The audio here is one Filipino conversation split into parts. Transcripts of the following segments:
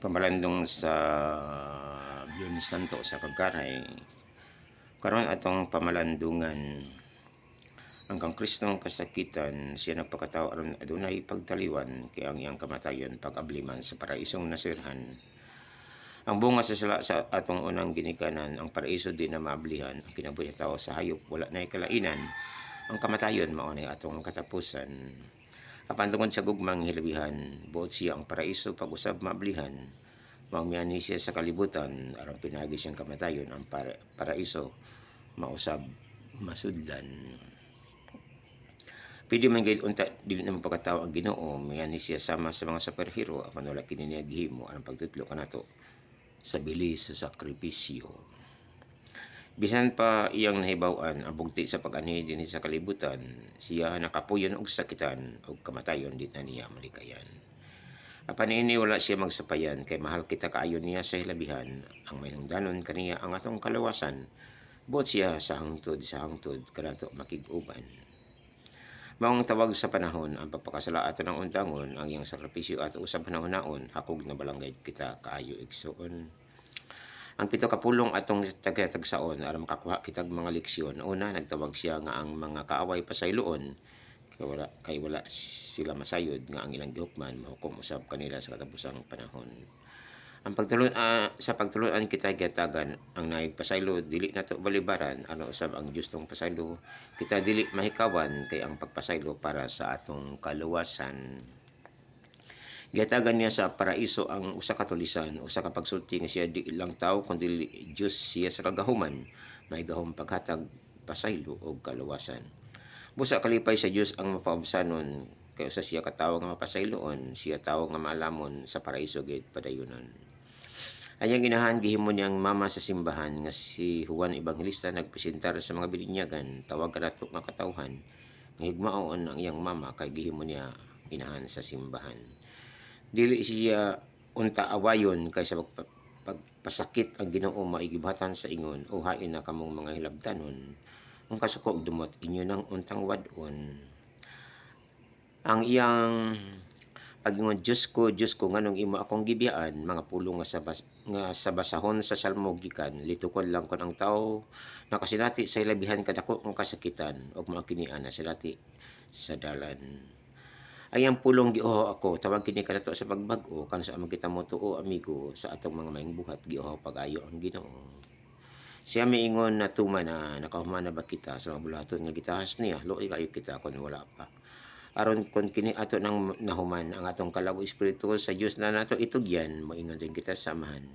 Pamalandong sa Biyernes Santo sa Kagkaray, karon atong pamalandungan ang kang Kristong kasakitan siya nagpakatao aron adunay pagtaliwan kay ang iyang kamatayon pag-abliman sa paraisong nasirhan. Ang bunga sa sala sa atong unang ginikanan, ang paraiso di na maablihan, ang kinabuhi sa tao sa hayop wala nay kalainan, ang kamatayon mao nay atong katapusan. Apan tungod sa gugmang hilabihan, buot siya ang paraiso pag-usab maablihan, maumiyani siya sa kalibutan aron pinagi siyang kamatayon ang paraiso mausab masudlan. Pwede man gayud unta dili naman pagkatao ang Ginoo, miyani siya sama sa mga superhero apan wala kini niya gihimo aron pagtudlo kanato sa bilis sa sakripisyo. Bisan pa iyang nahibaw-an ang bugti sa pag-anhi dinhi sa kalibutan, siya nakapuyon og sakitan ug kamatayon di na niya malikayan. Apan ini wala siya magsapayan kay mahal kita kaayo niya sa hilabihan, ang mainungdanon kaniya ang atong kalawasan, buot siya sa hangtod kanato makig-uban. Maong tawag sa panahon ang pagpakasala ato ng undangon, ang iyang sakripisyo ato usab panahon-naon, hakog na balanggay kita kaayo igsuon. Ang pito kapulong atong tagatagsaon aron makakuha kitag mga leksyon. Una, nagtawag siya nga ang mga kaaway pasayloon kay wala sila masayod nga ang ilang gihukman mahukom usab kanila sa katapusang panahon. Ang sa pagtuluan kita gihatagan ang naig pasaylo dili nato balibaran, ano usab ang Dios tong pasaylo kita dili mahikawan kay ang pagpasaylo para sa atong kaluwasan. Gihatagan niya sa paraiso ang usa ka tulisan, usa ka pagsulti nga siya di lang tawo kundi Dios siya sa kagahuman, may gahom paghatag pasaylo og kaluwasan. Busa kalipay sa Dios ang mapaubsanon kay usa siya ka tawo nga mapasayloon, siya tawo nga maalamon sa paraiso gayud padayunon. Anyang ginahan gihimo niyang mama sa simbahan nga si Juan Evangelista nagpresentar sa mga bininyagan, tawag kanato nga katawhan nga higmaon ang iyang mama kay gihimo niya inahan sa simbahan. Dili siya unta awayon kaysa pagpasakit ang Ginoo maigibatan sa ingon, o hain na kamong mga hilabtanon, ang kasuko og dumot inyo nang untang wadon. Ang iyang pagingon, Diyos ko, nganong imo akong gibiyaan, mga pulong nga sa basahon sa salmo gikan, litukon lang kon ang tawo nakasilati sa hilabihan kadako ang kasakitan, ug mao kini ana silati sa dalan. Ayang pulong gioho ako, tawag kini kanato sa pagbag-o, kan sa among kita mo tuo amigo, sa atong mga maayong buhat gioho pag-ayo ang Ginoo. Siya miingon na tuman na nakahuman na ba kita sa mga bulaton nga gitahas niya, luoy kayo kita kun wala pa. Aron kon kini ato nang nahuman ang atong kalago espiritu sa Dios na nato itugyan, moingon din kita samahan.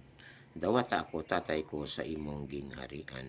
Dawat ako tatay ko sa imong gingharian.